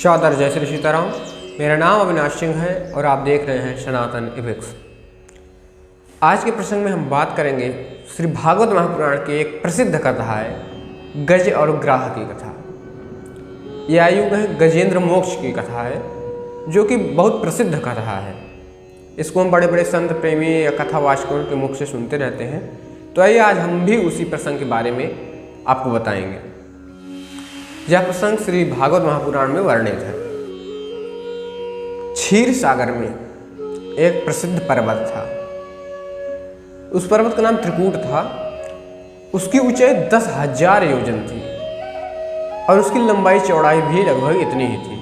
शादर जय श्री सीताराम। मेरा नाम अविनाश सिंह है और आप देख रहे हैं सनातन इबिक्स। आज के प्रसंग में हम बात करेंगे श्री भागवत महापुराण की एक प्रसिद्ध कथा है गज और ग्राह की कथा। यह आयुग है गजेंद्र मोक्ष की कथा है, जो कि बहुत प्रसिद्ध कथा है। इसको हम बड़े बड़े संत प्रेमी या कथावाचकों के मुख से सुनते रहते हैं। तो आइए आज हम भी उसी प्रसंग के बारे में आपको बताएंगे। यह प्रसंग श्री भागवत महापुराण में वर्णित है। क्षीर सागर में एक प्रसिद्ध पर्वत था। उस पर्वत का नाम त्रिकूट था। उसकी ऊंचाई 10,000 योजन थी और उसकी लंबाई चौड़ाई भी लगभग इतनी ही थी।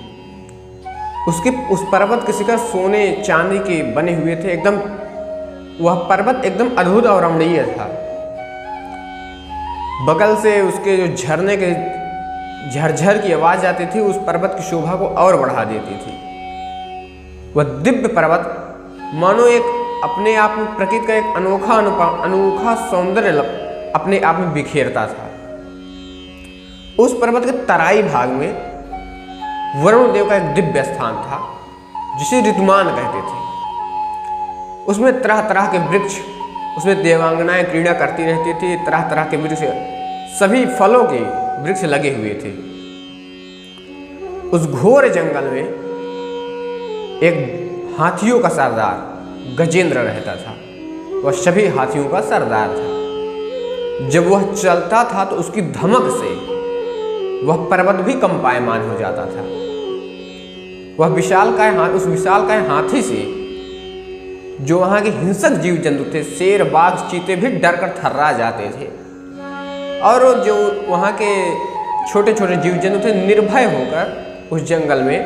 उस पर्वत के शिखर सोने चांदी के बने हुए थे। वह पर्वत एकदम अद्भुत और रमणीय था। बगल से उसके जो झरने के झरझर की आवाज आती थी, उस पर्वत की शोभा को और बढ़ा देती थी। वह दिव्य पर्वत मानो एक अपने आप में प्रकृति का एक अनोखा सौंदर्य अपने आप में बिखेरता था। उस पर्वत के तराई भाग में वरुण देव का एक दिव्य स्थान था, जिसे ऋतुमान कहते थे। उसमें तरह तरह के वृक्ष, उसमें देवांगनाएं क्रीड़ा करती रहती थी। तरह तरह के वृक्ष, सभी फलों के वृक्ष लगे हुए थे। उस घोर जंगल में एक हाथियों का सरदार गजेंद्र रहता था। वह सभी हाथियों का सरदार था। जब वह चलता था तो उसकी धमक से वह पर्वत भी कंपायमान हो जाता था। वह उस विशालकाय हाथी से जो वहां के हिंसक जीव जंतु थे, शेर, बाघ, चीते भी डर कर थर्रा जाते थे। और जो वहाँ के छोटे छोटे जीव जंतु थे, निर्भय होकर उस जंगल में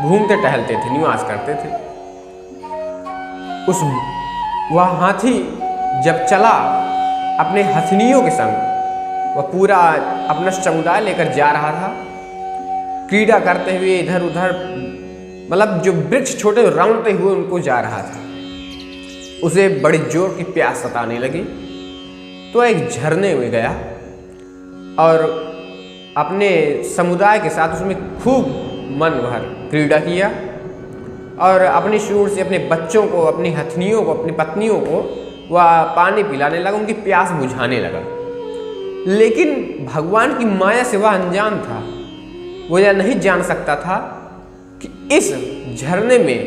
घूमते टहलते थे, निवास करते थे। वह हाथी जब चला अपने हथनियों के संग, वह पूरा अपना समुदाय लेकर जा रहा था, क्रीड़ा करते हुए इधर उधर, मतलब जो वृक्ष छोटे रौंदते हुए उनको जा रहा था। उसे बड़ी जोर की प्यास सताने लगी, तो एक झरने में गया और अपने समुदाय के साथ उसमें खूब मन भर क्रीड़ा किया और अपनी सूंड से अपने बच्चों को, अपनी हथनियों को, अपनी पत्नियों को वह पानी पिलाने लगा, उनकी प्यास बुझाने लगा। लेकिन भगवान की माया से वह अनजान था। वो यह नहीं जान सकता था कि इस झरने में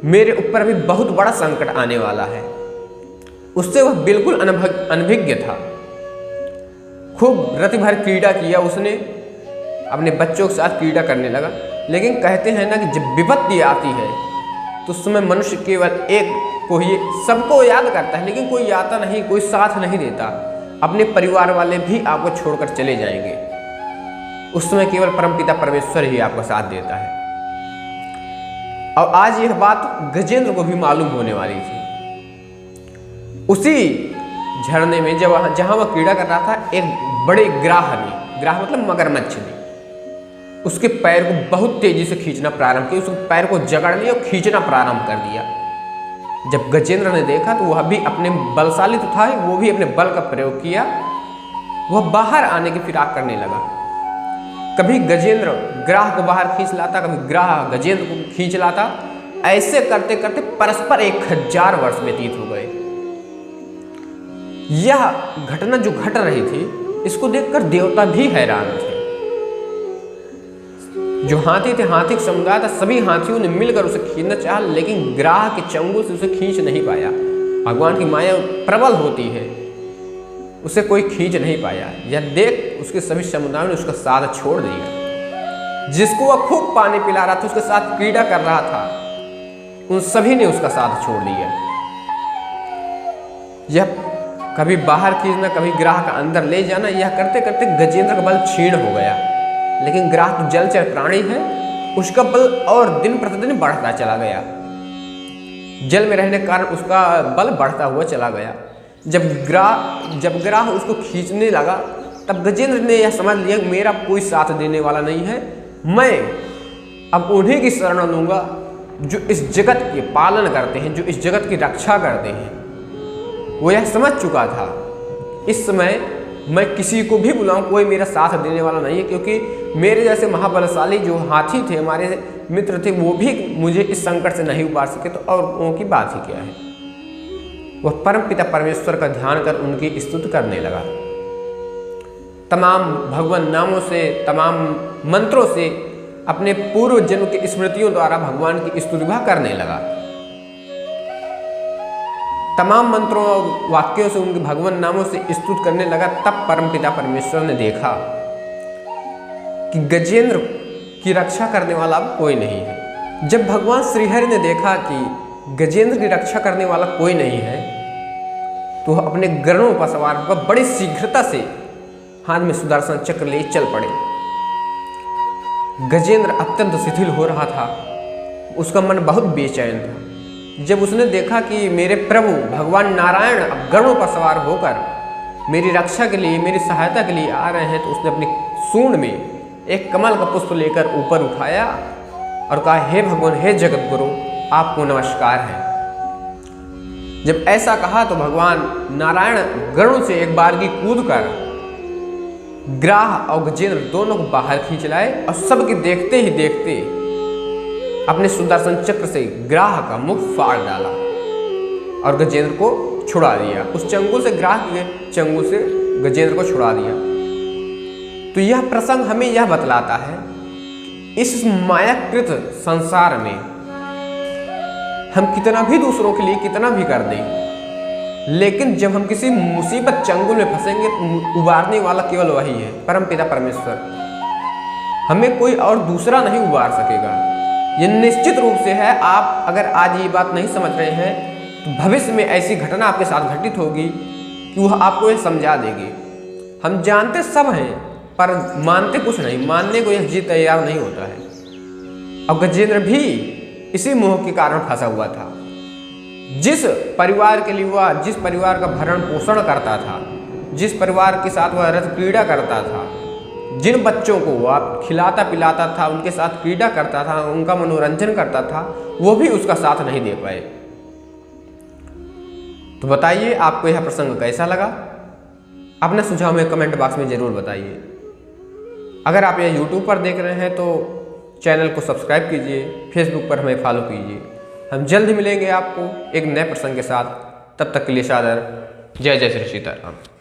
मेरे ऊपर भी बहुत बड़ा संकट आने वाला है। उससे वह बिल्कुल अनभिज्ञ था। खूब रति भर क्रीड़ा किया उसने, अपने बच्चों के साथ क्रीड़ा करने लगा। लेकिन कहते हैं ना कि जब विपत्ति आती है तो उस समय मनुष्य केवल एक को ही सबको याद करता है, लेकिन कोई आता नहीं, कोई साथ नहीं देता। अपने परिवार वाले भी आपको छोड़कर चले जाएंगे। उस समय केवल परमपिता परमेश्वर ही आपका साथ देता है। और आज यह बात गजेंद्र को भी मालूम होने वाली थी। उसी झरने में जहां वह क्रीड़ा कर रहा था, एक बड़े ग्राह मतलब मगरमच्छ ने उसके पैर को बहुत तेजी से खींचना प्रारंभ किया। उसके पैर को जकड़ लिया और खींचना प्रारंभ कर दिया। जब गजेंद्र ने देखा तो वह भी अपने बलशाली तो था, वो भी अपने बल का प्रयोग किया। वह बाहर आने की फिराक करने लगा। कभी गजेंद्र ग्राह को बाहर खींच लाता, कभी ग्राह गजेंद्र को खींच लाता। ऐसे करते करते परस्पर 1000 वर्ष व्यतीत हो गए। यह घटना जो घट रही थी, इसको देखकर देवता भी हैरान थे। जो हाथी थे, हाथी का समुदाय था, सभी हाथियों ने मिलकर उसे खींचना चाहा, लेकिन ग्राह के चंगुल से उसे खींच नहीं पाया। भगवान की माया प्रबल होती है, उसे कोई खींच नहीं पाया। यह देख उसके सभी समुदायों ने उसका साथ छोड़ दिया। जिसको वह खूब पानी पिला रहा था, उसके साथ क्रीड़ा कर रहा था, उन सभी ने उसका साथ छोड़ दिया। यह कभी बाहर खींचना, कभी ग्राह का अंदर ले जाना, यह करते करते गजेंद्र का बल क्षीण हो गया। लेकिन ग्राह तो जलचर प्राणी है, उसका बल और दिन प्रतिदिन बढ़ता चला गया। जल में रहने के कारण उसका बल बढ़ता हुआ चला गया। जब ग्राह उसको खींचने लगा, तब गजेंद्र ने यह समझ लिया कि मेरा कोई साथ देने वाला नहीं है। मैं अब उन्हीं की शरण लूंगा जो इस जगत के पालन करते हैं, जो इस जगत की रक्षा करते हैं। वो यह समझ चुका था इस समय मैं किसी को भी बुलाऊं, कोई मेरा साथ देने वाला नहीं है, क्योंकि मेरे जैसे महाबलशाली जो हाथी थे, हमारे मित्र थे, वो भी मुझे इस संकट से नहीं उबार सके तो और उनकी बात ही क्या है। वह परमपिता परमेश्वर का ध्यान कर उनकी स्तुति करने लगा। तमाम भगवान नामों से, तमाम मंत्रों से अपने पूर्व जन्म की स्मृतियों द्वारा भगवान की स्तुति करने लगा। तमाम मंत्रों और वाक्यों से, उनके भगवान नामों से स्तुति करने लगा। तब परमपिता परमेश्वर ने देखा कि गजेंद्र की रक्षा करने वाला अब कोई नहीं है। जब भगवान श्रीहरि ने देखा कि गजेंद्र की रक्षा करने वाला कोई नहीं है, तो अपने गरुड़ों पर सवार होकर बड़ी शीघ्रता से हाथ में सुदर्शन चक्र ले चल पड़े। गजेंद्र अत्यंत शिथिल हो रहा था, उसका मन बहुत बेचैन था। जब उसने देखा कि मेरे प्रभु भगवान नारायण अब गरुड़ों पर सवार होकर मेरी रक्षा के लिए, मेरी सहायता के लिए आ रहे हैं, तो उसने अपनी सूंड में एक कमल का पुष्प लेकर ऊपर उठाया और कहा, हे भगवान, हे जगत गुरु, आपको नमस्कार है। जब ऐसा कहा तो भगवान नारायण गरुड़ से एक बार की कूद कर ग्राह और गजेंद्र दोनों को बाहर खींच लाए और सबके देखते ही देखते अपने सुदर्शन चक्र से ग्राह का मुख फाड़ डाला और गजेंद्र को छुड़ा दिया। उस चंगुल से, ग्राह के चंगुल से गजेंद्र को छुड़ा दिया। तो यह प्रसंग हमें यह बतलाता है कि इस मायाकृत संसार में हम कितना भी दूसरों के लिए कितना भी कर दें, लेकिन जब हम किसी मुसीबत चंगुल में फंसेंगे तो उबारने वाला केवल वही है, परमपिता परमेश्वर। हमें कोई और दूसरा नहीं उबार सकेगा। ये निश्चित रूप से है। आप अगर आज ये बात नहीं समझ रहे हैं तो भविष्य में ऐसी घटना आपके साथ घटित होगी कि वह आपको यह समझा देगी। हम जानते सब हैं पर मानते कुछ नहीं, मानने को यह जी तैयार नहीं होता है। और गजेंद्र भी इसी मोह के कारण फंसा हुआ था। जिस परिवार के लिए वह, जिस परिवार का भरण पोषण करता था, जिस परिवार के साथ वह रस क्रीड़ा करता था, जिन बच्चों को वह खिलाता पिलाता था, उनके साथ क्रीड़ा करता था, उनका मनोरंजन करता था, वो भी उसका साथ नहीं दे पाए। तो बताइए आपको यह प्रसंग कैसा लगा? अपना सुझाव में कमेंट बॉक्स में जरूर बताइए। अगर आप यह YouTube पर देख रहे हैं तो चैनल को सब्सक्राइब कीजिए, फेसबुक पर हमें फॉलो कीजिए। हम जल्द मिलेंगे आपको एक नए प्रसंग के साथ। तब तक के लिए सादर जय जय श्री सीताराम।